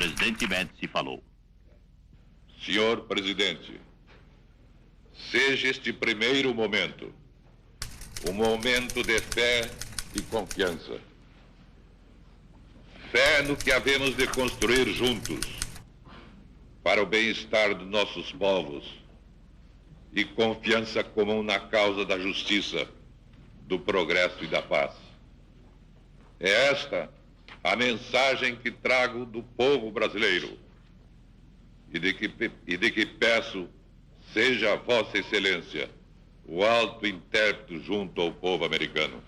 presidente Médici falou. Senhor presidente, seja este primeiro momento um momento de fé e confiança. Fé no que havemos de construir juntos para o bem-estar dos nossos povos e confiança comum na causa da justiça, do progresso e da paz. É esta a mensagem que trago do povo brasileiro e de que peço seja Vossa Excelência o alto intérprete junto ao povo americano.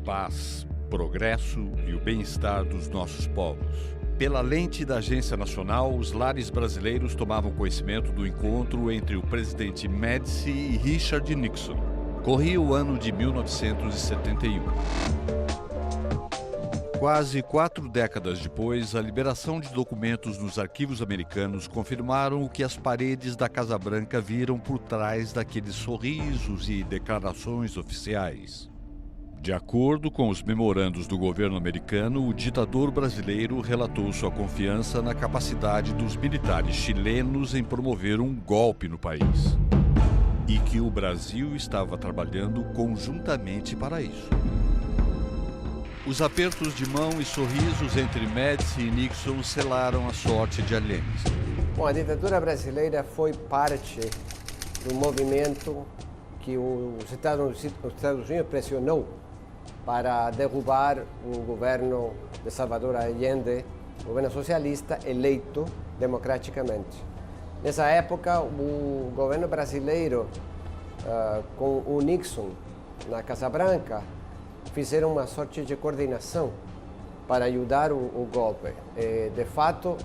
Paz, progresso e o bem-estar dos nossos povos. Pela lente da Agência Nacional, os lares brasileiros tomavam conhecimento do encontro entre o presidente Médici e Richard Nixon. Corria o ano de 1971. Quase 4 décadas depois, a liberação de documentos nos arquivos americanos confirmaram o que as paredes da Casa Branca viram por trás daqueles sorrisos e declarações oficiais. De acordo com os memorandos do governo americano, o ditador brasileiro relatou sua confiança na capacidade dos militares chilenos em promover um golpe no país. E que o Brasil estava trabalhando conjuntamente para isso. Os apertos de mão e sorrisos entre Médici e Nixon selaram a sorte de Allende. Bom, a ditadura brasileira foi parte do movimento que os Estados Unidos pressionou para derrubar o governo de Salvador Allende, o governo socialista eleito democraticamente. Nessa época, o governo brasileiro, com o Nixon na Casa Branca, fizeram uma sorte de coordenação para ajudar o golpe. De fato,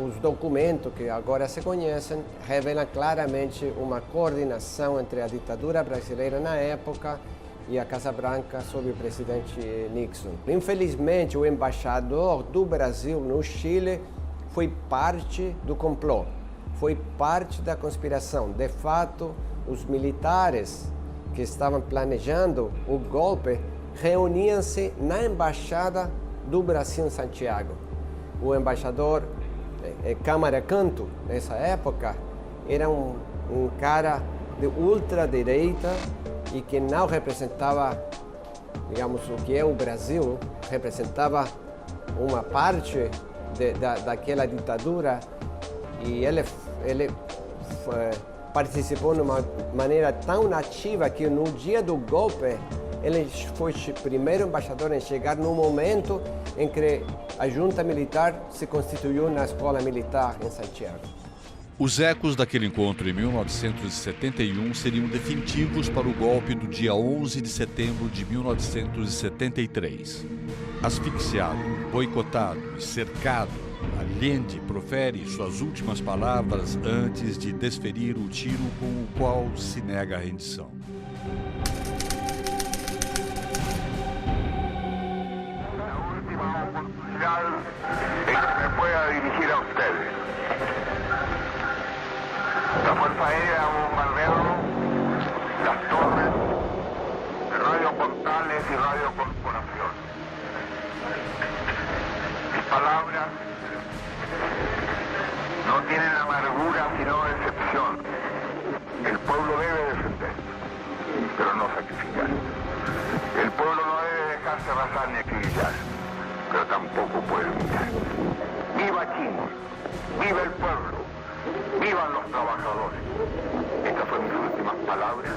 os documentos que agora se conhecem revelam claramente uma coordenação entre a ditadura brasileira na época e a Casa Branca sob o presidente Nixon. Infelizmente, o embaixador do Brasil no Chile foi parte do complô, foi parte da conspiração. De fato, os militares que estavam planejando o golpe reuniam-se na embaixada do Brasil em Santiago. O embaixador Câmara Canto, nessa época, era um cara de ultradireita e que não representava, digamos, o que é o Brasil, representava uma parte daquela ditadura, e ele participou de uma maneira tão ativa que no dia do golpe ele foi o primeiro embaixador em chegar no momento em que a junta militar se constituiu na escola militar em Santiago. Os ecos daquele encontro em 1971 seriam definitivos para o golpe do dia 11 de setembro de 1973. Asfixiado, boicotado e cercado, Allende profere suas últimas palavras antes de desferir o tiro com o qual se nega a rendição. A última oportunidade em que me pueda dirigir a ustedes. La Fuerza Aérea ha bombardeado las torres de Radio Portales y Radio Corporación. Mis palabras no tienen amargura sino decepción. El pueblo debe defender, pero no sacrificar. El pueblo no debe dejarse arrasar ni acribillar, pero tampoco puede humillar. ¡Viva Chile! ¡Viva el pueblo! ¡Vivan los trabajadores! Estas fueron mis últimas palabras.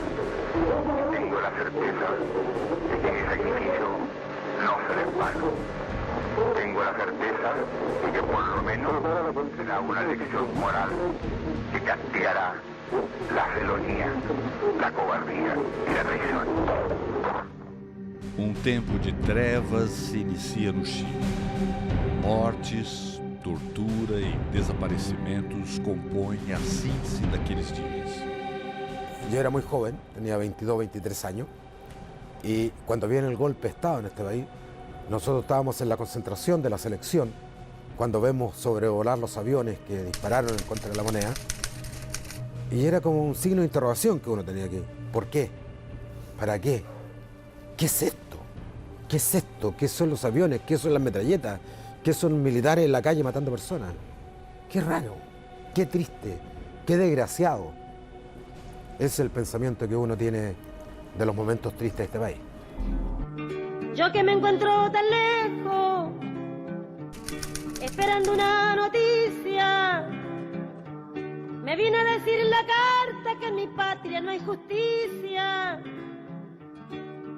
Tengo la certeza de que mi sacrificio no será en vano. Tengo la certeza de que por lo menos será una lección moral que castigará la felonía, la cobardía y la traición. Tempo de trevas se inicia no Chile. Mortes, tortura y desaparecimentos compõem a síntese daqueles días. Yo era muy joven, tenía 22, 23 años, y cuando viene el golpe de Estado en este país, nosotros estábamos en la concentración de la selección cuando vemos sobrevolar los aviones que dispararon en contra de la moneda. Y era como un signo de interrogación que uno tenía aquí. ¿Por qué? ¿Para qué? ¿Qué es esto? ¿Qué es esto? ¿Qué son los aviones? ¿Qué son las metralletas? ¿Qué son militares en la calle matando personas? Qué raro, qué triste, qué desgraciado. Ese es el pensamiento que uno tiene de los momentos tristes de este país. Yo que me encuentro tan lejos, esperando una noticia, me vine a decir en la carta que en mi patria no hay justicia.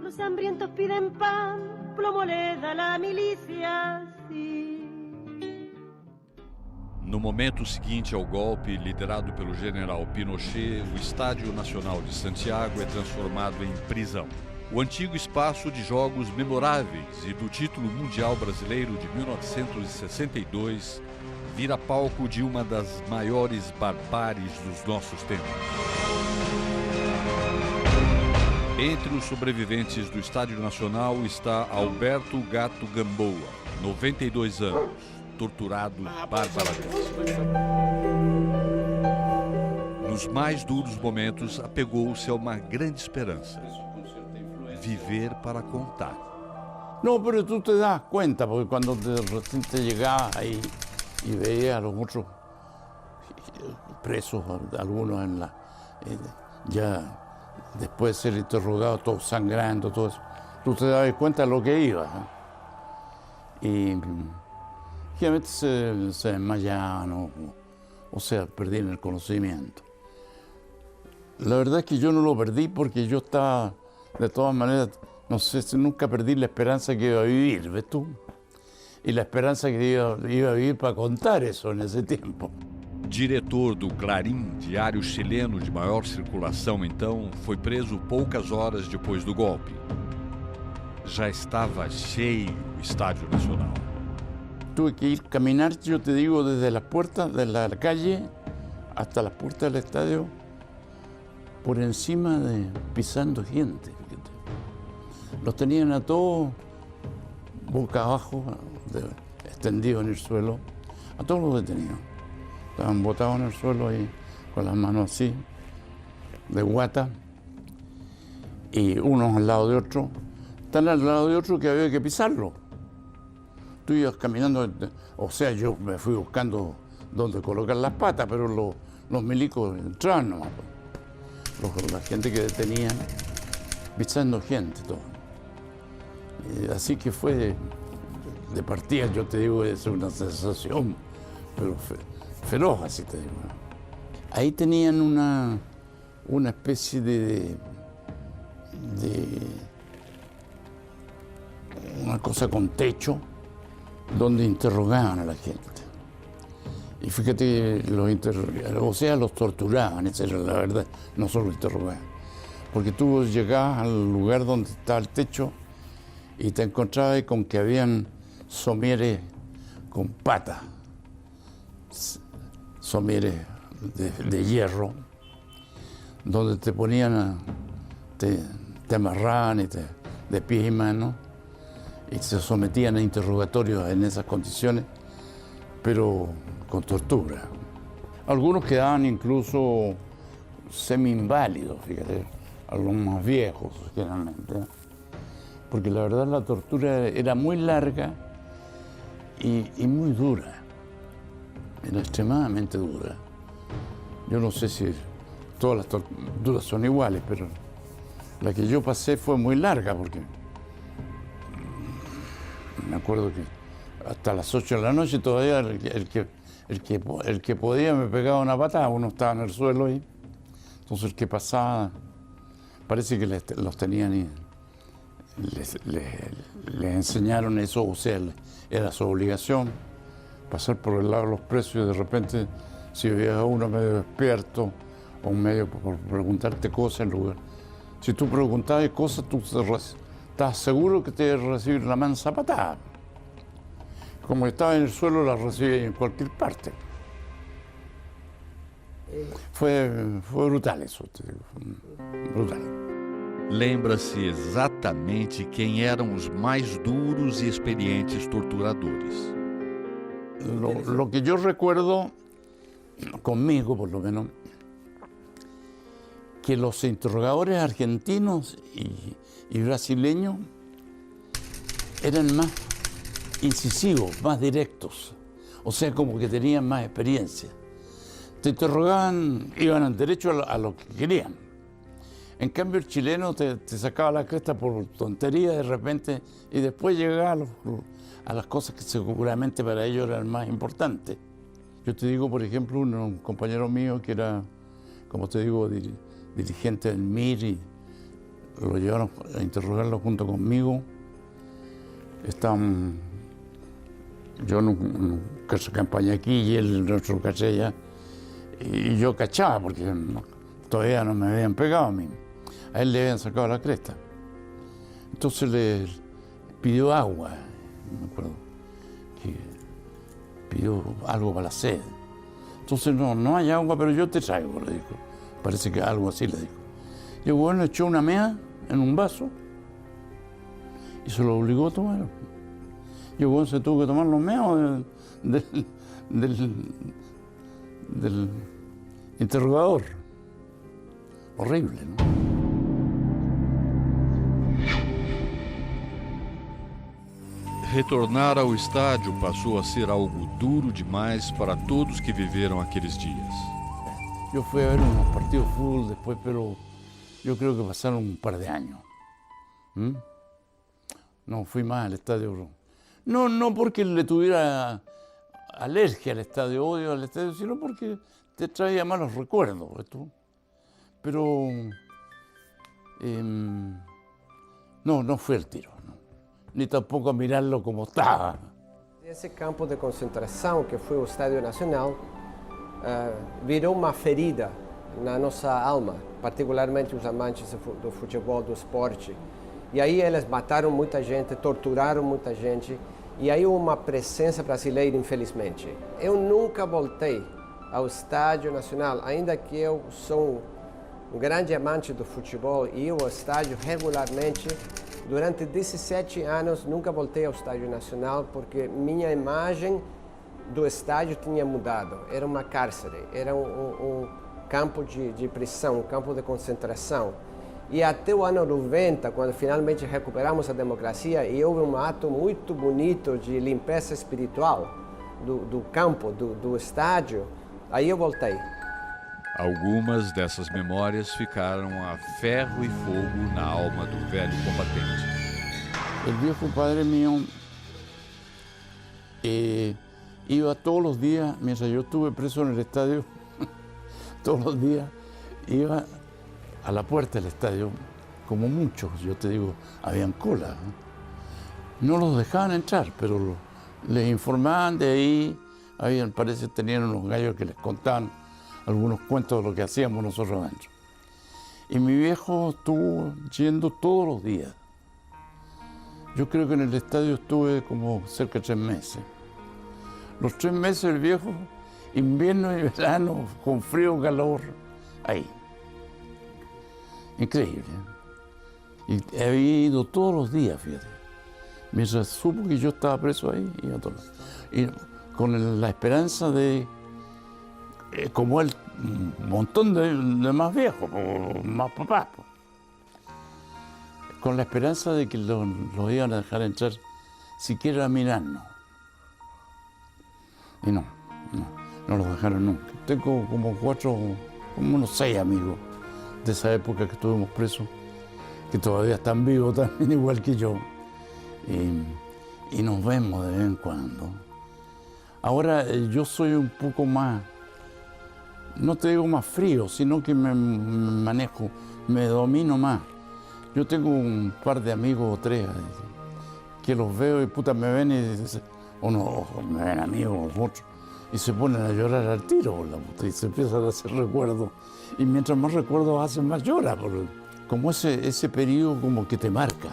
Los hambrientos piden pan, plomo le da la milicia, sí. No momento seguinte ao golpe, liderado pelo general Pinochet, o Estádio Nacional de Santiago é transformado em prisão. O antigo espaço de jogos memoráveis e do título mundial brasileiro de 1962 vira palco de uma das maiores barbáries dos nossos tempos. Entre os sobreviventes do Estádio Nacional está Alberto Gato Gamboa, 92 anos, torturado barbaramente. Nos mais duros momentos, apegou-se a uma grande esperança: viver para contar. No, pero tú te das cuenta, porque cuando recién te llegabas ahí y veías a los otros presos, algunos ya después de ser interrogados, todos sangrando, todo eso, tú te dabas cuenta de lo que iba. Y generalmente se desmayaban o sea, perdían el conocimiento. La verdad es que yo no lo perdí porque yo estaba, de todas maneras, no sé, nunca perdí la esperanza que iba a vivir, ¿ves tú? Y la esperanza que iba a vivir para contar eso en ese tiempo. Diretor do Clarim, diário chileno de maior circulação então, foi preso poucas horas depois do golpe. Já estava cheio o Estádio Nacional. Tuve que ir caminar, yo te digo, desde las puertas de la calle hasta las puertas del estadio, por encima pisando gente. Fíjate. Los tenían a todos boca abajo, extendidos en el suelo, a todos los detenidos. Estaban botados en el suelo ahí, con las manos así, de guata, y unos al lado de otros. Están al lado de otros que había que pisarlo. Tú ibas caminando, o sea, yo me fui buscando dónde colocar las patas, pero los milicos entraban nomás. La gente que detenían, pisando gente, todo. Así que fue de partida, yo te digo, es una sensación, pero feroz, así te digo. Ahí tenían una especie de una cosa con techo, donde interrogaban a la gente. Y fíjate, los torturaban, esa era la verdad, no solo interrogaban. Porque tú llegabas al lugar donde estaba el techo y te encontrabas con que habían somieres con patas, somieres de hierro, donde te ponían, te amarraban de pies y manos, y se sometían a interrogatorios en esas condiciones, pero con tortura. Algunos quedaban incluso semi-inválidos, fíjate, a los más viejos generalmente, porque la verdad la tortura era muy larga y muy dura, era extremadamente dura. Yo no sé si todas las torturas son iguales, pero la que yo pasé fue muy larga, porque me acuerdo que hasta las 8 de la noche todavía el que podía me pegaba una patada, uno estaba en el suelo ahí. Entonces el que pasaba, parece que los tenían y les enseñaron eso, o sea, era su obligación pasar por el lado de los presos y de repente si veías a uno medio despierto o medio por preguntarte cosas en lugar. Si tú preguntabas cosas, tú estás seguro que te ibas a recibir la mansa patada. Como estaba en el suelo, la recibí en cualquier parte. Fue brutal eso, te digo, brutal. Lembra-se exatamente quem eram os mais duros e experientes torturadores. Lo que yo recuerdo, conmigo por lo menos, que los interrogadores argentinos y brasileños eran más incisivos, más directos, o sea, como que tenían más experiencia. Te interrogaban, iban al derecho a lo que querían. En cambio, el chileno te sacaba la cresta por tontería de repente y después llegaba a las cosas que seguramente para ellos eran más importantes. Yo te digo, por ejemplo, un compañero mío que era, como te digo, dirigente del MIR, y lo llevaron a interrogarlo junto conmigo. Estaban, yo en un campaña aquí y él en otro caché allá. Y yo cachaba, porque todavía no me habían pegado a mí. A él le habían sacado la cresta. Entonces le pidió agua, me acuerdo, que pidió algo para la sed. Entonces, no hay agua, pero yo te traigo, le dijo. Parece que algo así le dijo. Y el bueno echó una mea en un vaso y se lo obligó a tomar. Y el bueno se tuvo que tomar los meos del interrogador. Horrible, ¿no? Retornar ao estádio passou a ser algo duro demais para todos que viveram aqueles dias. Yo fui a ver unos partidos de fútbol después, pero yo creo que pasaron un par de años. No fui más al estadio. No porque le tuviera alergia al estadio, odio al estadio, sino porque te traía malos recuerdos. Pero no fue el tiro, ¿no? Ni tampoco a mirarlo como estaba. Esse campo de concentração, que foi o Estádio Nacional, virou uma ferida na nossa alma, particularmente os amantes do futebol, do esporte. E aí eles mataram muita gente, torturaram muita gente, e aí uma presença brasileira, infelizmente. Eu nunca voltei ao Estádio Nacional, ainda que eu sou um grande amante do futebol e ia ao estádio regularmente. Durante 17 anos nunca voltei ao Estádio Nacional porque minha imagem do estádio tinha mudado. Era uma cárcere, era um campo de prisão, um campo de concentração. E até o ano 90, quando finalmente recuperamos a democracia e houve um ato muito bonito de limpeza espiritual do campo, do estádio, aí eu voltei. Algumas dessas memórias ficaram a ferro e fogo na alma do velho combatente. El viejo padre mío iba todos los días, mientras yo estuve preso en el estadio, todos los días iba a la puerta del estadio, como muchos, yo te digo, habían cola. No los dejaban entrar, pero les informaban de ahí, parece que tenían unos gallos que les contaban algunos cuentos de lo que hacíamos nosotros adentro. Y mi viejo estuvo yendo todos los días. Yo creo que en el estadio estuve como cerca de 3 meses. Los 3 meses el viejo, invierno y verano, con frío, calor, ahí. Increíble. Y había ido todos los días, fíjate. Mientras supo que yo estaba preso ahí, iba todos los días. Y con la esperanza de, como él, un montón de más viejos, más papás, con la esperanza de que los iban a dejar entrar siquiera a mirarnos. Y no los dejaron nunca. Tengo como unos 6 amigos de esa época que estuvimos presos, que todavía están vivos también igual que yo. Y nos vemos de vez en cuando. Ahora yo soy un poco más, no te digo más frío, sino que me manejo, me domino más. Yo tengo un par de amigos o 3 que los veo y puta me ven y dicen, o me ven amigos o otros, y se ponen a llorar al tiro, y se empiezan a hacer recuerdos. Y mientras más recuerdos hacen, más llora. Como ese periodo como que te marca,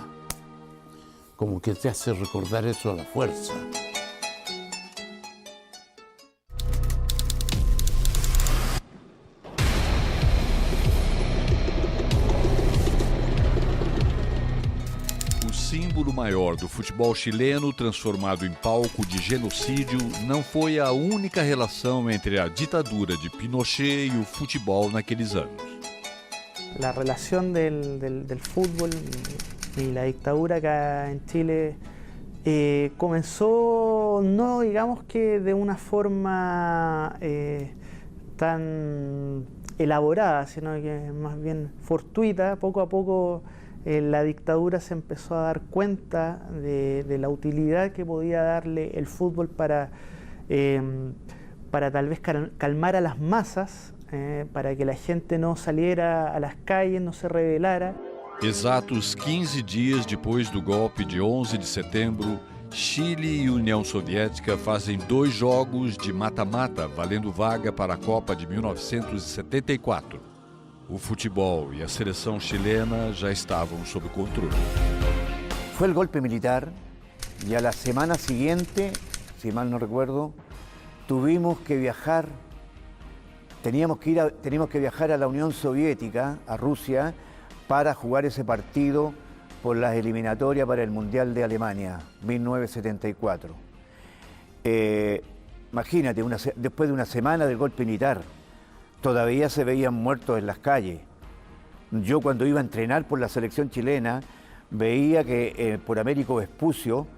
como que te hace recordar eso a la fuerza. O símbolo maior do futebol chileno, transformado em palco de genocídio, não foi a única relação entre a ditadura de Pinochet e o futebol naqueles anos. La relación del fútbol y la dictadura acá en Chile comenzó, no digamos que de una forma tan elaborada, sino que más bien fortuita. Poco a poco la dictadura se empezó a dar cuenta de la utilidad que podía darle el fútbol para tal vez calmar a las masas, para que la gente no saliera a las calles, no se rebelara. Exatos 15 dias depois do golpe de 11 de setembro, Chile e União Soviética fazem 2 jogos de mata-mata valendo vaga para a Copa de 1974. O futebol e a seleção chilena já estavam sob controle. Fue el golpe militar y a la semana siguiente, si mal no recuerdo, tuvimos que viajar, teníamos que viajar a la Unión Soviética, a Rusia, para jugar ese partido por las eliminatorias para el Mundial de Alemania, 1974. Imagínate, después de una semana del golpe militar, todavía se veían muertos en las calles. Yo cuando iba a entrenar por la selección chilena, veía que por Américo Vespucio,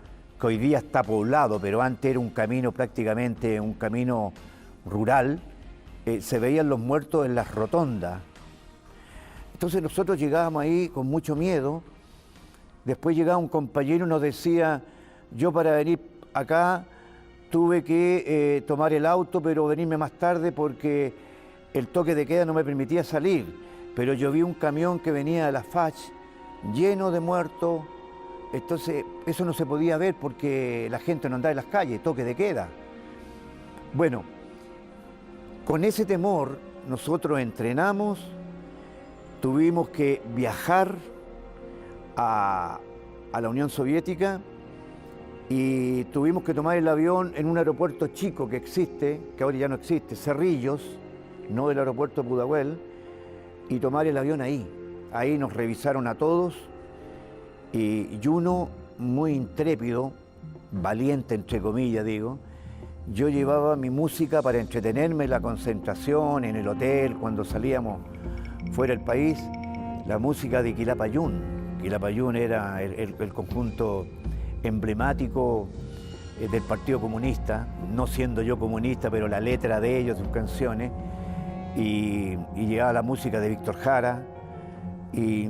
que hoy día está poblado, pero antes era un camino prácticamente, un camino rural, se veían los muertos en las rotondas. Entonces nosotros llegábamos ahí con mucho miedo. Después llegaba un compañero y nos decía, yo para venir acá tuve que tomar el auto, pero venirme más tarde porque el toque de queda no me permitía salir. Pero yo vi un camión que venía de la FACH lleno de muertos. Entonces eso no se podía ver porque la gente no andaba en las calles, toque de queda. Bueno, con ese temor nosotros entrenamos, tuvimos que viajar a la Unión Soviética y tuvimos que tomar el avión en un aeropuerto chico que existe, que ahora ya no existe, Cerrillos, no el aeropuerto de Pudahuel, y tomar el avión ahí. Ahí nos revisaron a todos y uno muy intrépido, valiente entre comillas digo, yo llevaba mi música para entretenerme en la concentración, en el hotel, cuando salíamos fuera del país, la música de Quilapayún. Quilapayún era el conjunto emblemático del Partido Comunista, no siendo yo comunista, pero la letra de ellos, sus canciones, y llevaba la música de Víctor Jara, y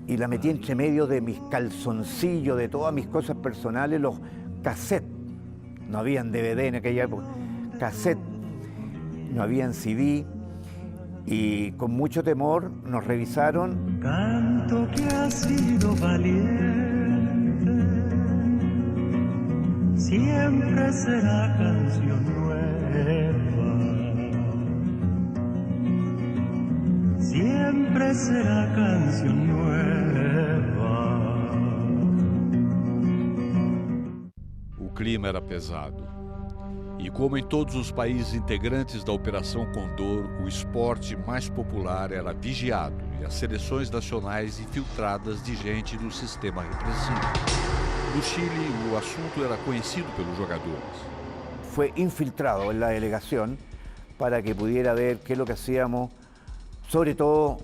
la metí entre medio de mis calzoncillos, de todas mis cosas personales, los cassettes. No habían DVD en aquella época, cassette, no habían CD, y con mucho temor nos revisaron. Canto que has sido valiente, siempre será canción nueva, siempre será canción nueva. O clima era pesado. E como em todos os países integrantes da Operação Condor, o esporte mais popular era vigiado e as seleções nacionais infiltradas de gente do sistema repressivo. No Chile, o assunto era conhecido pelos jogadores. Fue infiltrado en la delegación para que pudiera ver qué es lo que hacíamos, sobre todo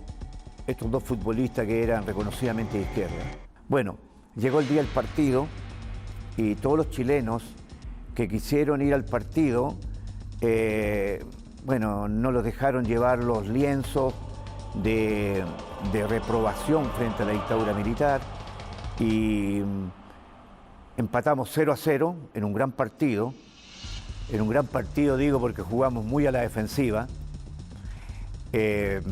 estos 2 futbolistas que eran reconocidamente de izquierda. Bueno, llegó el día del partido y todos los chilenos que quisieron ir al partido, bueno, no los dejaron llevar los lienzos de reprobación frente a la dictadura militar y empatamos 0-0 en un gran partido. En un gran partido digo porque jugamos muy a la defensiva. Creo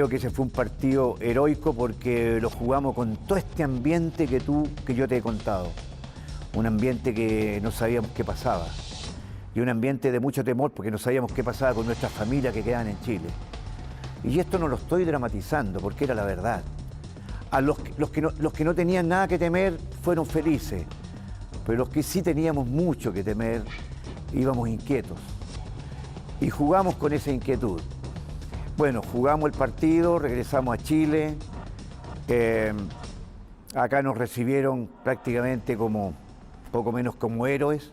que ese fue un partido heroico porque lo jugamos con todo este ambiente que yo te he contado. Un ambiente que no sabíamos qué pasaba. Y un ambiente de mucho temor porque no sabíamos qué pasaba con nuestras familias que quedaban en Chile. Y esto no lo estoy dramatizando porque era la verdad. A los que no tenían nada que temer fueron felices. Pero los que sí teníamos mucho que temer, íbamos inquietos. Y jugamos con esa inquietud. Bueno, jugamos el partido, regresamos a Chile. Acá nos recibieron prácticamente como, poco menos como héroes.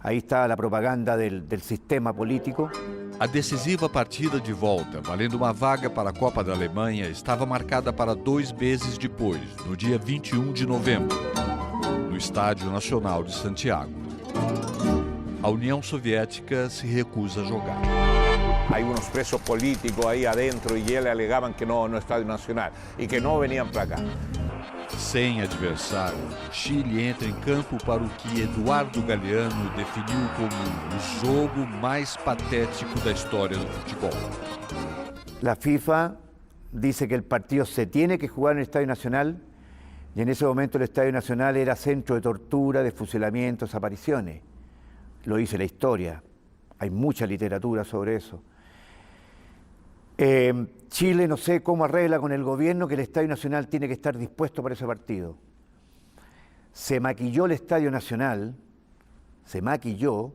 Aí está a propaganda del sistema político. A decisiva partida de volta, valendo uma vaga para a Copa da Alemanha, estava marcada para 2 meses depois, no dia 21 de novembro, no Estádio Nacional de Santiago. A União Soviética se recusa a jogar. Hay unos presos políticos ahí adentro y ellos alegaban que no Estadio Nacional y que no venían para acá. Sem adversário, Chile entra em campo para o que Eduardo Galeano definiu como o jogo mais patético da história do futebol. La FIFA dice que el partido se tiene que jugar en el Estadio Nacional y en ese momento el Estadio Nacional era centro de tortura, de fusilamientos, desapariciones. Lo dice la historia, hay mucha literatura sobre eso. Chile no sé cómo arregla con el gobierno que el Estadio Nacional tiene que estar dispuesto para ese partido. Se maquilló el Estadio Nacional, se maquilló,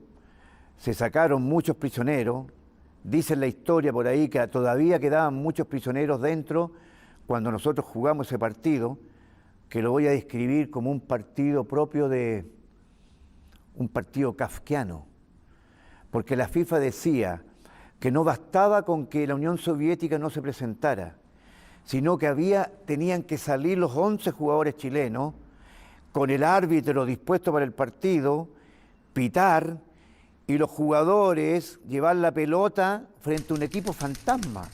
se sacaron muchos prisioneros, dicen la historia por ahí que todavía quedaban muchos prisioneros dentro cuando nosotros jugamos ese partido, que lo voy a describir como un partido propio de un partido kafkiano, porque la FIFA decía que no bastaba con que la Unión Soviética no se presentara, sino que tenían que salir los 11 jugadores chilenos con el árbitro dispuesto para el partido, pitar, y los jugadores llevar la pelota frente a un equipo fantasma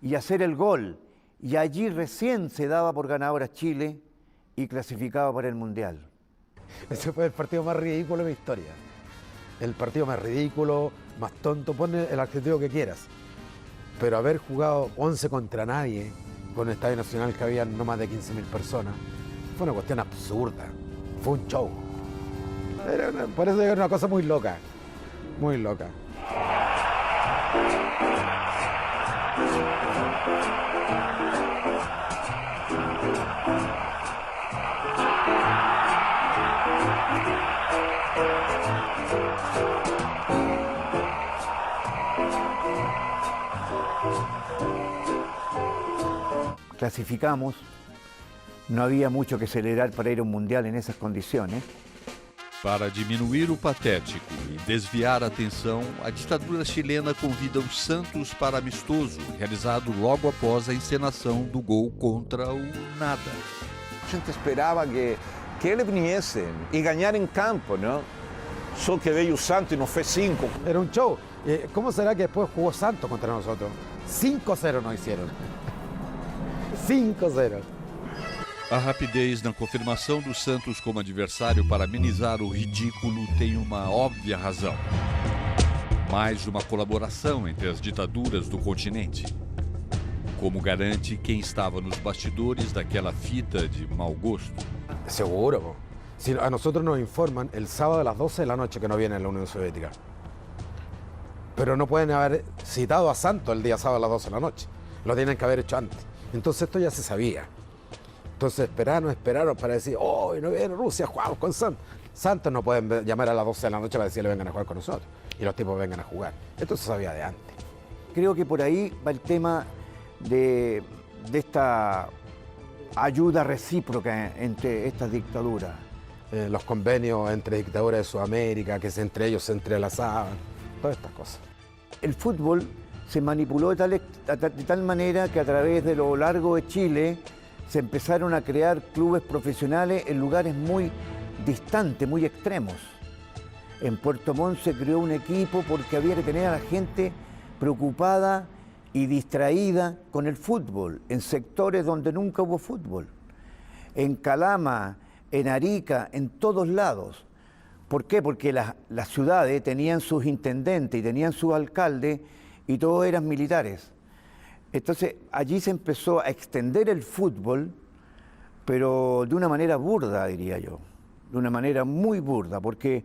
y hacer el gol. Y allí recién se daba por ganador a Chile y clasificaba para el Mundial. Ese fue el partido más ridículo de mi historia. El partido más ridículo, más tonto, pone el adjetivo que quieras. Pero haber jugado 11 contra nadie, con el Estadio Nacional que había no más de 15.000 personas, fue una cuestión absurda. Fue un show. Por eso era una cosa muy loca. Muy loca. Clasificamos, no había mucho que celebrar para ir a un mundial en esas condiciones. Para diminuir o patético e desviar a atenção, a ditadura chilena convida o Santos para amistoso, realizado logo após a encenação do gol contra o nada. A gente esperaba que ele viniese y ganara en campo, ¿no? Solo que veio o Santos y nos fue 5. Era un show. ¿Cómo será que después jugó Santos contra nosotros? 5-0 nos hicieron. 5-0. A rapidez na confirmação do Santos como adversário para amenizar o ridículo tem uma óbvia razão. Mais uma colaboração entre as ditaduras do continente. Como garante quem estava nos bastidores daquela fita de mau gosto. Seguro. Si a nosotros nos informan el sábado a las 12 de la noche que no viene la Unión Soviética. Pero no pueden haber citado a Santos el día sábado a las 12 de la noche. Lo tienen que haber hecho antes. Entonces esto ya se sabía. Entonces esperaron para decir, oh, no viene Rusia, jugamos con Santos. Santos no pueden llamar a las 12 de la noche para decirle vengan a jugar con nosotros. Y los tipos vengan a jugar. Esto se sabía de antes. Creo que por ahí va el tema de esta ayuda recíproca entre estas dictaduras. Los convenios entre dictaduras de Sudamérica, que entre ellos se entrelazaban, todas estas cosas. El fútbol se manipuló de tal manera que a través de lo largo de Chile se empezaron a crear clubes profesionales en lugares muy distantes, muy extremos. En Puerto Montt se creó un equipo porque había que tener a la gente preocupada y distraída con el fútbol, en sectores donde nunca hubo fútbol. En Calama, en Arica, en todos lados. ¿Por qué? Porque las ciudades tenían sus intendentes y tenían sus alcaldes y todos eran militares. Entonces allí se empezó a extender el fútbol, pero de una manera burda, diría yo, de una manera muy burda, porque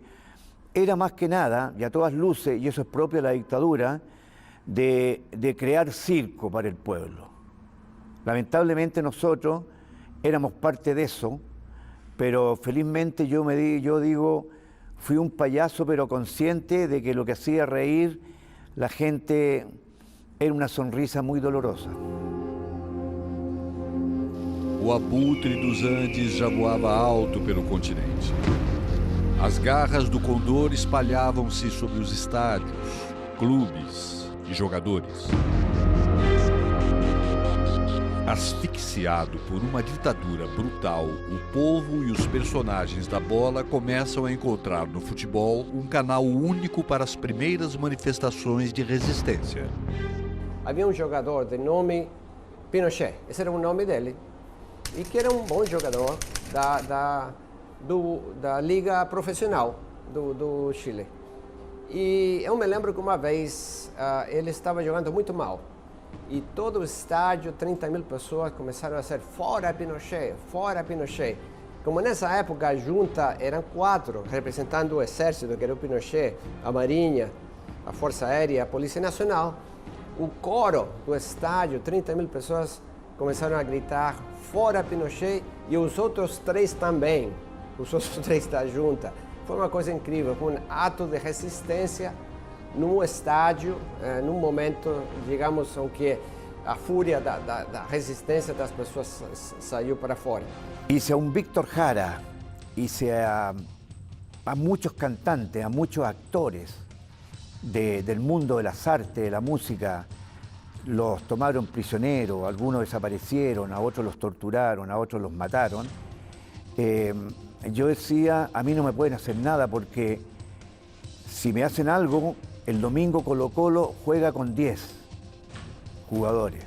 era más que nada, y a todas luces, y eso es propio de la dictadura, de crear circo para el pueblo. Lamentablemente nosotros éramos parte de eso, pero felizmente yo digo, fui un payaso pero consciente de que lo que hacía reír la gente era una sonrisa muy dolorosa. o abutre dos Andes já voava alto pelo continente. As garras do condor espalhavam-se sobre os estádios, clubes e jogadores. Asfixiado por uma ditadura brutal, o povo e os personagens da bola começam a encontrar no futebol um canal único para as primeiras manifestações de resistência. Havia um jogador de nome Pinochet, esse era o nome dele, e que era um bom jogador da liga profissional do Chile. E eu me lembro que uma vez ele estava jogando muito mal. E todo o estádio, 30 mil pessoas, começaram a ser fora Pinochet, fora Pinochet. Como nessa época a junta eram 4, representando o exército, que era o Pinochet, a Marinha, a Força Aérea, a Polícia Nacional, o coro do estádio, 30 mil pessoas, começaram a gritar fora Pinochet e os outros 3 também, os outros 3 da junta. Foi uma coisa incrível, foi um ato de resistência num estádio, num momento, digamos, em que a fúria da resistência das pessoas saiu para fora. Hice a un Víctor Jara, hice a muchos cantantes, a muchos actores del mundo de las artes, de la música. Los tomaron prisioneros, algunos desaparecieron, a otros los torturaron, a otros los mataron. Yo decía, a mí no me pueden hacer nada porque si me hacen algo, el domingo Colo-Colo juega con 10 jugadores.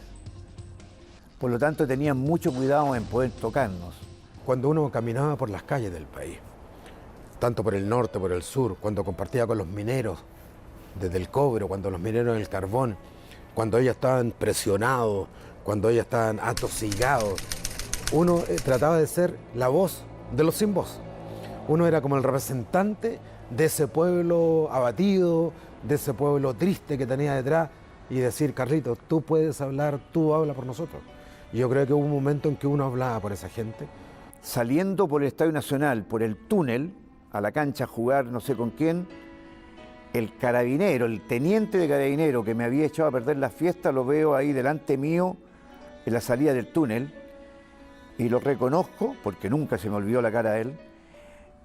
Por lo tanto, tenían mucho cuidado en poder tocarnos. Cuando uno caminaba por las calles del país, tanto por el norte, por el sur, cuando compartía con los mineros desde el cobre, cuando los mineros del carbón, cuando ellos estaban presionados, cuando ellos estaban atosigados, uno trataba de ser la voz de los sin voz. Uno era como el representante de ese pueblo abatido, de ese pueblo triste que tenía detrás, y decir, Carlitos, tú puedes hablar, tú habla por nosotros. Yo creo que hubo un momento en que uno hablaba por esa gente. Saliendo por el Estadio Nacional, por el túnel, a la cancha a jugar no sé con quién, el carabinero, el teniente de carabinero que me había echado a perder la fiesta, lo veo ahí delante mío, en la salida del túnel, y lo reconozco, porque nunca se me olvidó la cara de él,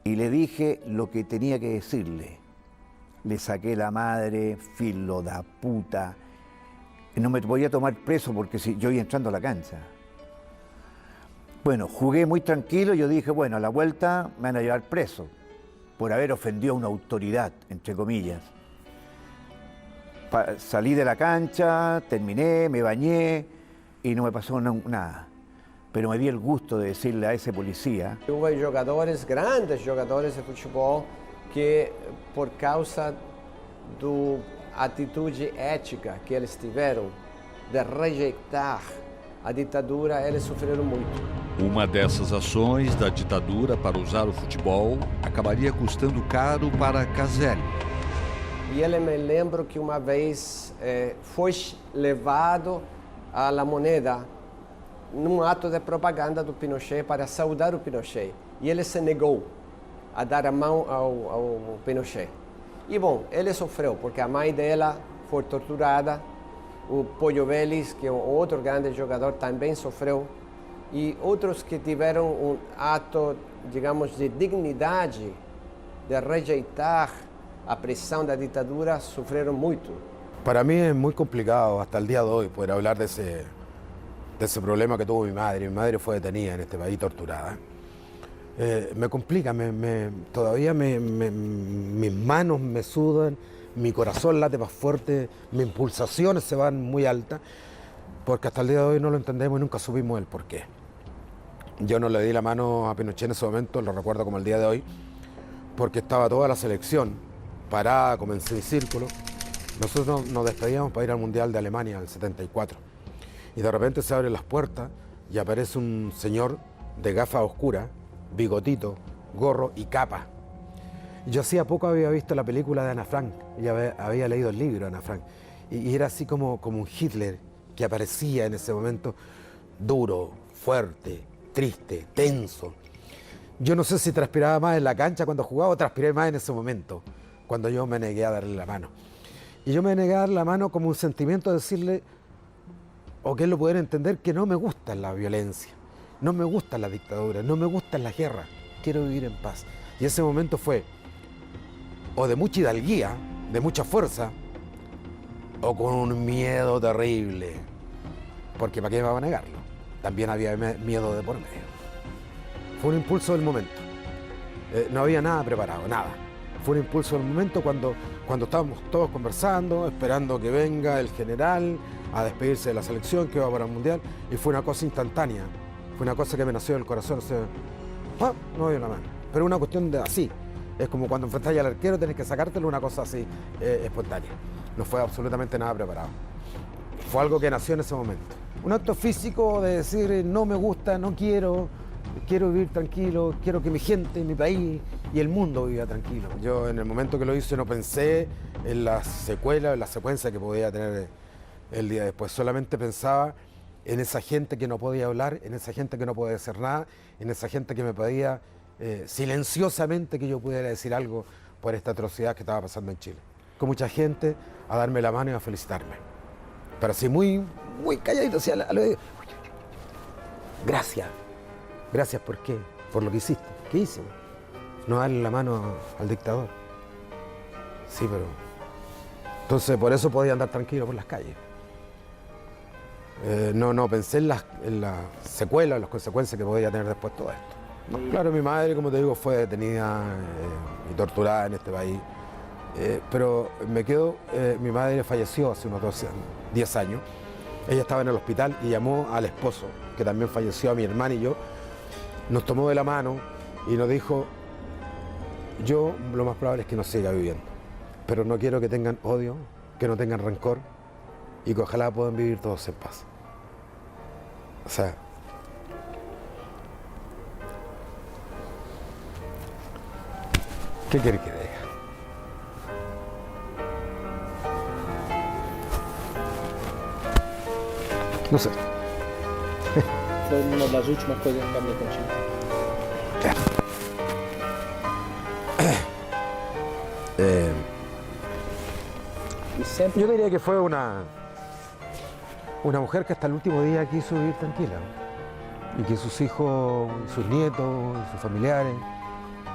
y le dije lo que tenía que decirle. Le saqué la madre, filo da puta. No me voy a tomar preso porque si yo iba entrando a la cancha. Bueno, jugué muy tranquilo, yo dije, bueno, a la vuelta me van a llevar preso por haber ofendido a una autoridad, entre comillas. Salí de la cancha, terminé, me bañé y no me pasó nada. Pero me di el gusto de decirle a ese policía. Hubo jogadores, grandes jogadores de futebol, que por causa da atitude ética que eles tiveram de rejeitar a ditadura, eles sofreram muito. Uma dessas ações da ditadura para usar o futebol acabaria custando caro para Caselli. E ele me lembro que uma vez foi levado à La Moneda num ato de propaganda do Pinochet para saudar o Pinochet. E ele se negou a dar a mão ao Pinochet. E bom, ele sofreu, porque a mãe dela foi torturada, o Pollo Vélez, que é outro grande jogador, também sofreu, e outros que tiveram um ato, digamos, de dignidade, de rejeitar a pressão da ditadura, sofreram muito. Para mí es muy complicado hasta el día de hoy poder hablar de ese problema que tuvo mi madre. Mi madre fue detenida en este país, torturada. Me complica, todavía mis manos me sudan, mi corazón late más fuerte, mis pulsaciones se van muy altas, porque hasta el día de hoy no lo entendemos y nunca supimos el porqué. Yo no le di la mano a Pinochet en ese momento, lo recuerdo como el día de hoy, porque estaba toda la selección parada como en semicírculo. Nosotros nos despedíamos para ir al Mundial de Alemania del 74. Y de repente se abren las puertas y aparece un señor de gafas oscuras, bigotito, gorro y capa. Yo hacía poco había visto la película de Ana Frank, y había leído el libro de Ana Frank, y era así como un Hitler que aparecía en ese momento, duro, fuerte, triste, tenso. Yo no sé si transpiraba más en la cancha cuando jugaba o transpiré más en ese momento, cuando yo me negué a darle la mano. Y yo me negué a darle la mano como un sentimiento de decirle, o que él lo pudiera entender, que no me gusta la violencia, no me gustan las dictaduras, no me gustan las guerras, quiero vivir en paz. Y ese momento fue o de mucha hidalguía, de mucha fuerza, o con un miedo terrible, porque ¿para qué me va a negarlo? También había miedo de por medio. Fue un impulso del momento. No había nada preparado, nada. Fue un impulso del momento cuando estábamos todos conversando, esperando que venga el general a despedirse de la selección que iba para el Mundial, y fue una cosa instantánea, fue una cosa que me nació del corazón, o sea, no dio la mano. Pero una cuestión de así, es como cuando enfrentáis al arquero, tenés que sacártelo, una cosa así, espontánea. No fue absolutamente nada preparado. Fue algo que nació en ese momento. Un acto físico de decir, no me gusta, no quiero vivir tranquilo, quiero que mi gente, mi país y el mundo viva tranquilo. Yo en el momento que lo hice no pensé en las secuelas, en la secuencia que podía tener el día después. Solamente pensaba en esa gente que no podía hablar, en esa gente que no podía hacer nada, en esa gente que me pedía silenciosamente que yo pudiera decir algo por esta atrocidad que estaba pasando en Chile. Con mucha gente a darme la mano y a felicitarme. Pero así muy calladito, así a lo de... Gracias. Gracias, ¿por qué? Por lo que hiciste. ¿Qué hice? No darle la mano al dictador. Sí, pero... Entonces, por eso podía andar tranquilo por las calles. No pensé en las secuelas, en las consecuencias que podía tener después todo esto. Claro, mi madre, como te digo, fue detenida y torturada en este país. Pero mi madre falleció hace unos 10 años. Ella estaba en el hospital y llamó al esposo, que también falleció, a mi hermana y yo. Nos tomó de la mano y nos dijo, yo lo más probable es que no siga viviendo, pero no quiero que tengan odio, que no tengan rencor y que ojalá puedan vivir todos en paz. O sea, ¿qué quiere que diga? No sé. Fue una de las últimas cosas que cambió con Chile. Yo diría que fue una mujer que hasta el último día quiso vivir tranquila y que sus hijos, sus nietos, sus familiares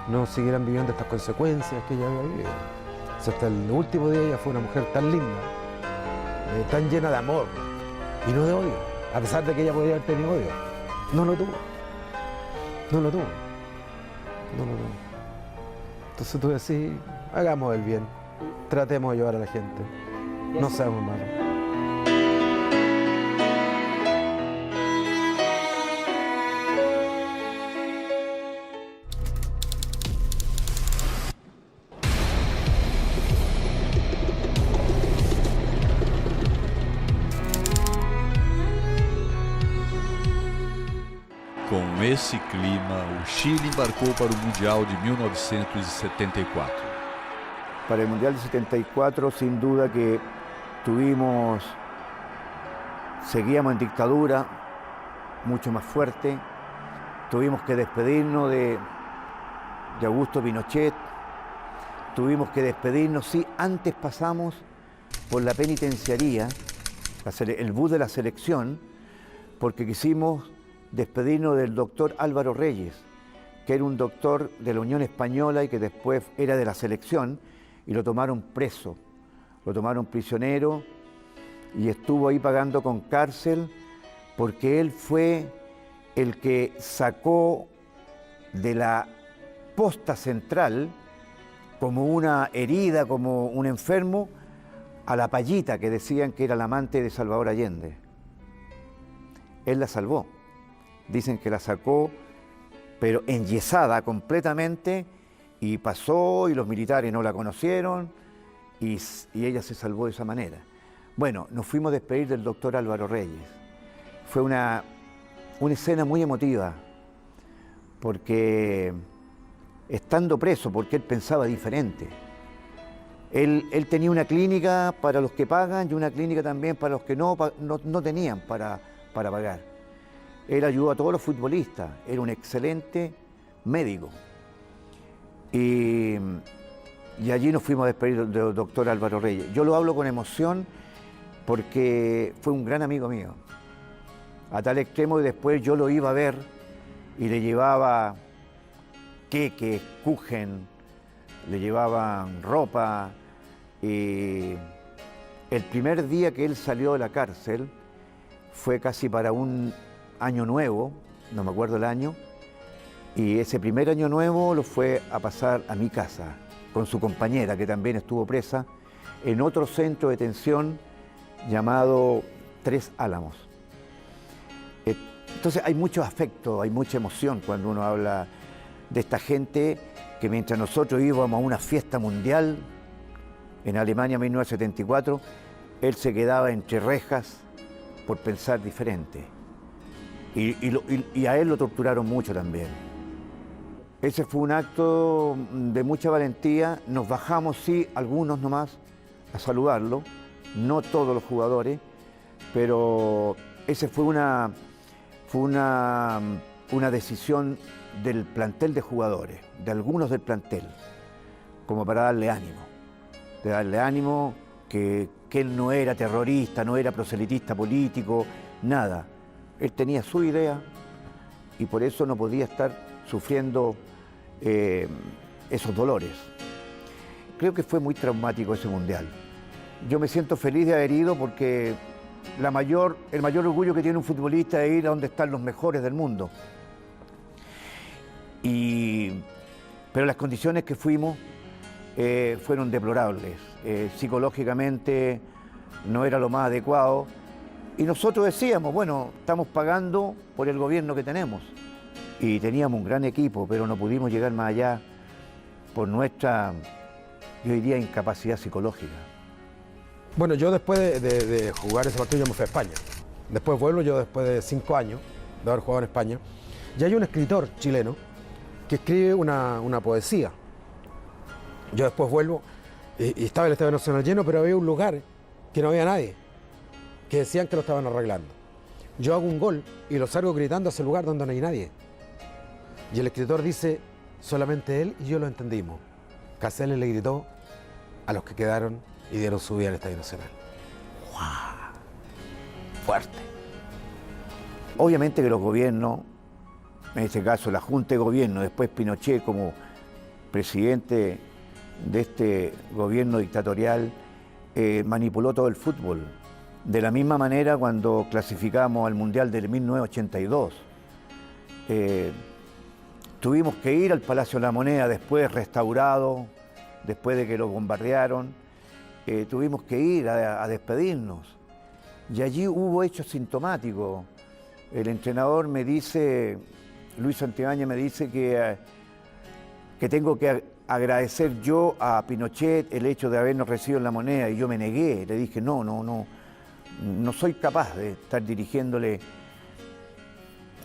no siguieran viviendo estas consecuencias que ella había vivido. O sea, hasta el último día ella fue una mujer tan linda, tan llena de amor y no de odio. A pesar de que ella podría haber tenido odio, no lo tuvo. Entonces tú decís, hagamos el bien, tratemos de ayudar a la gente, no seamos malos. Com esse clima, o Chile embarcou para o Mundial de 1974. Para el Mundial de 74, sin duda que seguíamos en dictadura, mucho más fuerte. Tuvimos que despedirnos de Augusto Pinochet. Tuvimos que despedirnos, sí, antes pasamos por la penitenciaría, el bus de la selección, porque quisimos despedirnos del doctor Álvaro Reyes, que era un doctor de la Unión Española y que después era de la selección, y lo tomaron preso, lo tomaron prisionero y estuvo ahí pagando con cárcel porque él fue el que sacó de la posta central como una herida, como un enfermo, a la Payita, que decían que era la amante de Salvador Allende. Él la salvó. Dicen que la sacó, pero enyesada completamente, y pasó, y los militares no la conocieron, y ella se salvó de esa manera. Bueno, nos fuimos a despedir del doctor Álvaro Reyes. Fue una escena muy emotiva, porque estando preso, porque él pensaba diferente. Él tenía una clínica para los que pagan y una clínica también para los que no tenían para pagar. Él ayudó a todos los futbolistas, era un excelente médico. Y allí nos fuimos a despedir del doctor Álvaro Reyes. Yo lo hablo con emoción porque fue un gran amigo mío. A tal extremo que después yo lo iba a ver y le llevaba queques, kuchen, le llevaban ropa. Y el primer día que él salió de la cárcel fue casi para un año nuevo, no me acuerdo el año, y ese primer año nuevo lo fue a pasar a mi casa con su compañera, que también estuvo presa, en otro centro de detención llamado Tres Álamos. Entonces hay mucho afecto, hay mucha emoción cuando uno habla de esta gente que mientras nosotros íbamos a una fiesta mundial en Alemania en 1974, él se quedaba entre rejas por pensar diferente. Y a él lo torturaron mucho también. Ese fue un acto de mucha valentía. Nos bajamos, sí, algunos nomás, a saludarlo, no todos los jugadores, pero ese fue una decisión del plantel de jugadores, de algunos del plantel, como para darle ánimo, que él no era terrorista, no era proselitista político, nada. Él tenía su idea y por eso no podía estar sufriendo esos dolores. Creo que fue muy traumático ese mundial. Yo me siento feliz de haber ido porque el mayor orgullo que tiene un futbolista es ir a donde están los mejores del mundo. Pero las condiciones que fuimos fueron deplorables. Psicológicamente no era lo más adecuado. Y nosotros decíamos, bueno, estamos pagando por el gobierno que tenemos. Y teníamos un gran equipo, pero no pudimos llegar más allá por nuestra, yo diría, incapacidad psicológica. Bueno, yo después de jugar ese partido yo me fui a España. Después vuelvo yo después de 5 años de haber jugado en España. Y hay un escritor chileno que escribe una poesía. Yo después vuelvo y estaba el Estadio Nacional lleno, pero había un lugar que no había nadie, que decían que lo estaban arreglando. Yo hago un gol y lo salgo gritando a ese lugar donde no hay nadie. Y el escritor dice, solamente él y yo lo entendimos. Caselli le gritó a los que quedaron y dieron su vida al Estadio Nacional. ¡Wow! Fuerte. Obviamente que los gobiernos, en este caso la Junta de Gobierno, después Pinochet como presidente de este gobierno dictatorial, manipuló todo el fútbol. De la misma manera cuando clasificamos al Mundial del 1982. Tuvimos que ir al Palacio de la Moneda después restaurado, después de que lo bombardearon. Tuvimos que ir a despedirnos. Y allí hubo hechos sintomáticos. El entrenador me dice, Luis Santibáñez me dice que tengo que agradecer yo a Pinochet el hecho de habernos recibido en la Moneda. Y yo me negué, le dije, no soy capaz de estar dirigiéndole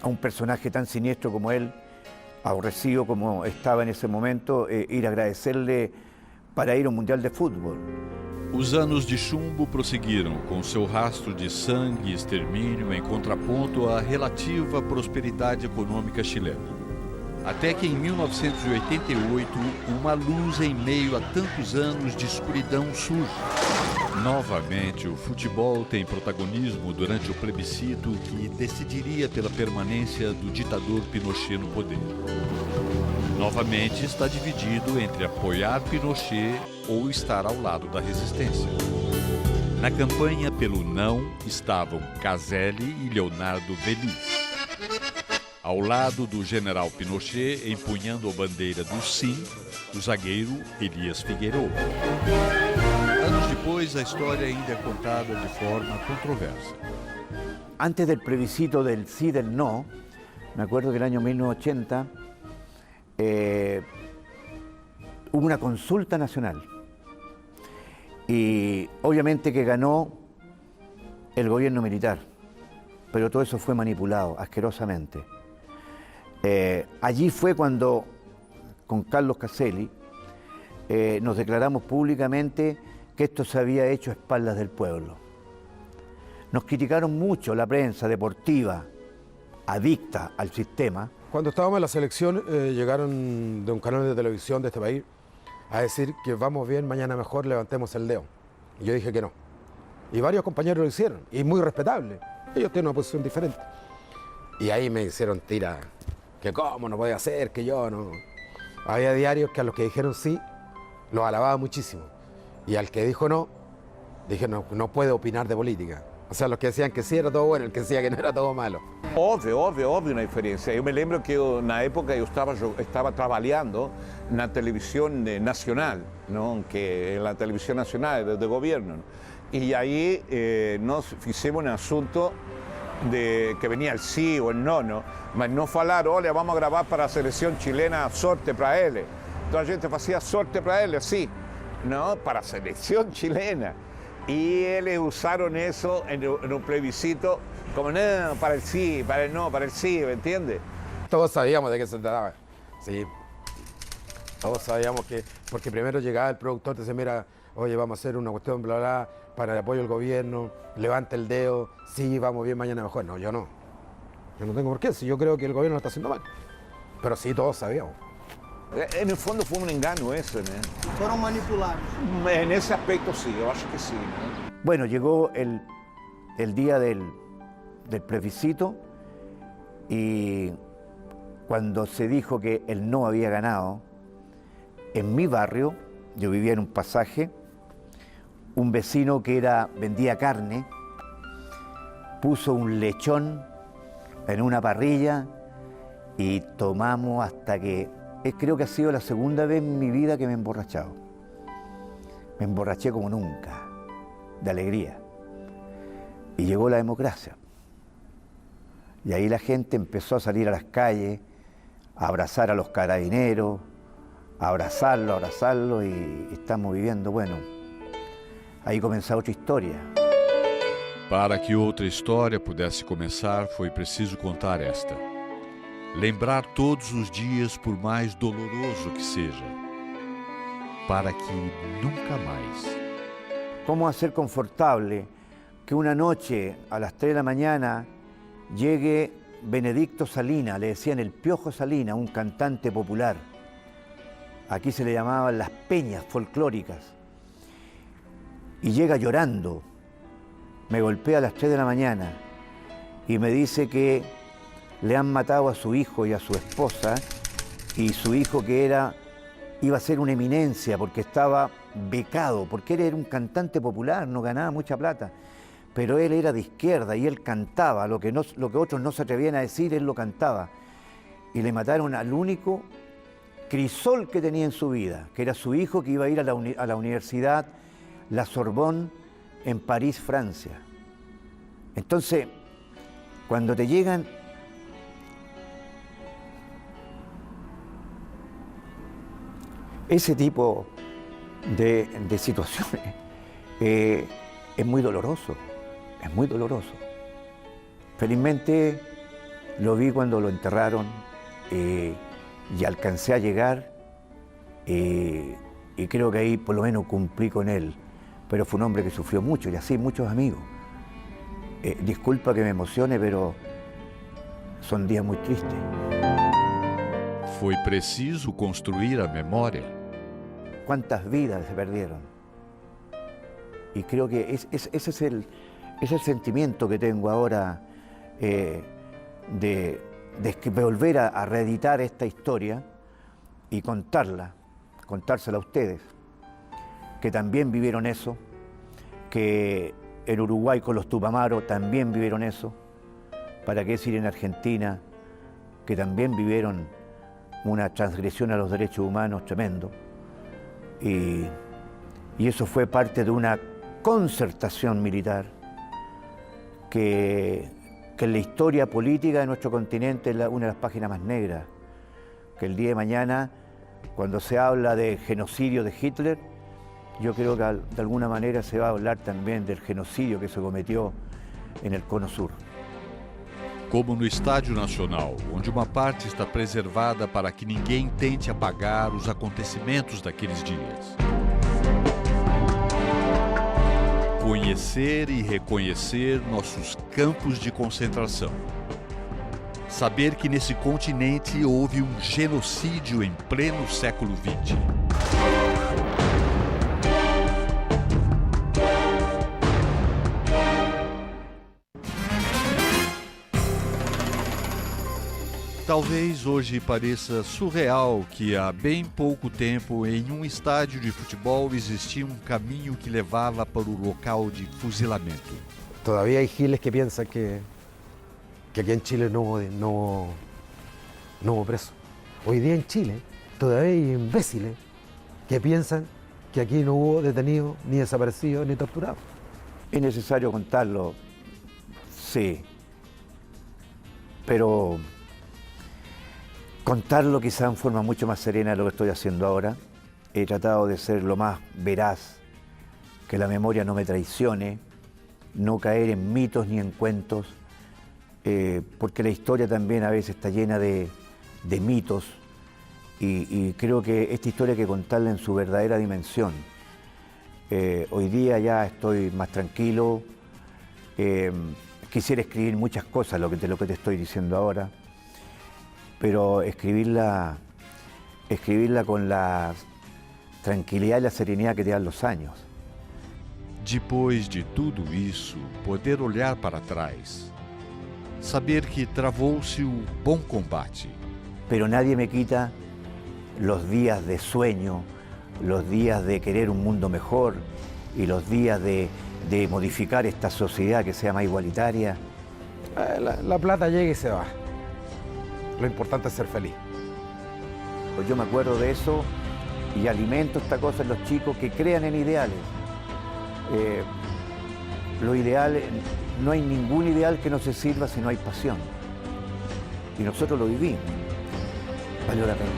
a un personaje tan siniestro como él, aborrecido como estaba en esse momento, ir a agradecerle para ir ao Mundial de Futebol. Os anos de chumbo prosseguiram com seu rastro de sangue e extermínio em contraponto à relativa prosperidade econômica chilena. Até que em 1988, uma luz em meio a tantos anos de escuridão surge. Novamente, o futebol tem protagonismo durante o plebiscito que decidiria pela permanência do ditador Pinochet no poder. Novamente está dividido entre apoiar Pinochet ou estar ao lado da resistência. Na campanha pelo não estavam Caselli e Leonardo Veliz. Ao lado do general Pinochet, empunhando a bandeira do sim, o zagueiro Elias Figueiredo. Anos depois, a história ainda é contada de forma controversa. Antes del plebiscito del sí, del no, me acuerdo que el año 1980 hubo una consulta nacional y obviamente que ganó el gobierno militar, pero todo eso fue manipulado asquerosamente. Allí fue cuando, con Carlos Caselli, nos declaramos públicamente que esto se había hecho a espaldas del pueblo. Nos criticaron mucho la prensa deportiva, adicta al sistema. Cuando estábamos en la selección, llegaron de un canal de televisión de este país a decir que vamos bien, mañana mejor, levantemos el dedo. Y yo dije que no. Y varios compañeros lo hicieron, y muy respetable. Ellos tienen una posición diferente. Y ahí me hicieron tirar, que cómo no podía ser, que yo no. Había diarios que a los que dijeron sí, los alababa muchísimo. Y al que dijo no, dije no puede opinar de política. O sea, los que decían que sí era todo bueno, el que decía que no era todo malo. Óbvio uma diferença. Eu me lembro que na época eu estava trabalhando na televisão nacional, não? Que é a televisão nacional do governo. E aí nós fizemos um assunto de que venía el sí o el no, mas não falaram, olha, vamos a gravar para a seleção chilena, sorte para ele. Então a gente fazia sorte para ele, assim, não? Para a seleção chilena. Y ellos usaron eso en un plebiscito como no, para el sí, para el no, para el sí, ¿me entiendes? Todos sabíamos de qué se trataba, sí. Todos sabíamos que, porque primero llegaba el productor, te decía, mira, oye, vamos a hacer una cuestión, bla, bla, para el apoyo del gobierno, levanta el dedo, sí, vamos bien, mañana mejor. No, yo no. Yo no tengo por qué, si yo creo que el gobierno lo está haciendo mal. Pero sí, todos sabíamos. En el fondo fue un engano eso, ¿no? Fueron manipulados. En ese aspecto sí, yo acho que sí, ¿no? Bueno, llegó el día del plebiscito y cuando se dijo que el no había ganado, en mi barrio, yo vivía en un pasaje, un vecino que vendía carne, puso un lechón en una parrilla y tomamos hasta que... Creo que ha sido la segunda vez en mi vida que me he emborrachado. Me emborraché como nunca, de alegría. Y llegó la democracia. Y ahí la gente empezó a salir a las calles, a abrazar a los carabineros, a abrazarlo y estamos viviendo, bueno, aí começou outra história. Para que outra história pudesse começar, foi preciso contar esta. Lembrar todos os dias, por mais doloroso que seja, para que nunca mais. ¿Cómo hacer confortable que una noche a las 3 de la mañana llegue Benedicto Salinas, le decían el Piojo Salinas, un cantante popular? Aquí se le llamaban las peñas folclóricas. Y llega llorando, me golpea a las 3 de la mañana y me dice que le han matado a su hijo y a su esposa, y su hijo que iba a ser una eminencia porque estaba becado, porque él era un cantante popular, no ganaba mucha plata, pero él era de izquierda y él cantaba, lo que otros no se atrevían a decir, él lo cantaba. Y le mataron al único crisol que tenía en su vida, que era su hijo que iba a ir a la universidad, la Sorbonne, en París, Francia. Entonces, cuando te llegan ese tipo de situaciones, es muy doloroso, es muy doloroso. Felizmente lo vi cuando lo enterraron y alcancé a llegar y creo que ahí por lo menos cumplí con él, pero fue un hombre que sufrió mucho y así muchos amigos. Disculpa que me emocione, pero son días muy tristes. Foi preciso construir a memória. ¿Cuántas vidas se perdieron? Y creo que ese es el sentimiento que tengo ahora de volver a reeditar esta historia y contársela a ustedes, que también vivieron eso, que en Uruguay con los Tupamaros también vivieron eso, para qué decir en Argentina, que también vivieron una transgresión a los derechos humanos tremendo. Y eso fue parte de una concertación militar que en la historia política de nuestro continente es una de las páginas más negras, que el día de mañana, cuando se habla de genocidio de Hitler, yo creo que de alguna manera se va a hablar también del genocidio que se cometió en el Cono Sur. Como no Estádio Nacional, onde uma parte está preservada para que ninguém tente apagar os acontecimentos daqueles dias. Conhecer e reconhecer nossos campos de concentração. Saber que nesse continente houve um genocídio em pleno século XX. Talvez hoje pareça surreal que há bem pouco tempo em um estádio de futebol existia um caminho que levava para o local de fuzilamento. Todavía hay giles que piensan que aquí en Chile no hubo presos. Hoy día en Chile todavía hay imbéciles que piensan que aquí no hubo detenidos, ni desaparecidos, ni torturados. ¿Es necesario contarlo? Sí. Pero contarlo quizá en forma mucho más serena de lo que estoy haciendo ahora. He tratado de ser lo más veraz, que la memoria no me traicione, no caer en mitos ni en cuentos, porque la historia también a veces está llena de mitos y creo que esta historia hay que contarla en su verdadera dimensión. Hoy día ya estoy más tranquilo, quisiera escribir muchas cosas de lo que te estoy diciendo ahora, pero escribirla con la tranquilidad y la serenidad que te dan los años. Depois de tudo isso, poder olhar para trás, saber que travou-se o bom combate. Pero nadie me quita los días de sueño, los días de querer un mundo mejor y los días de modificar esta sociedad que sea más igualitaria. La plata llega y se va. Lo importante es ser feliz. Pues yo me acuerdo de eso y alimento esta cosa en los chicos que crean en ideales. Lo ideal, no hay ningún ideal que no se sirva si no hay pasión. Y nosotros lo vivimos. Valió la pena.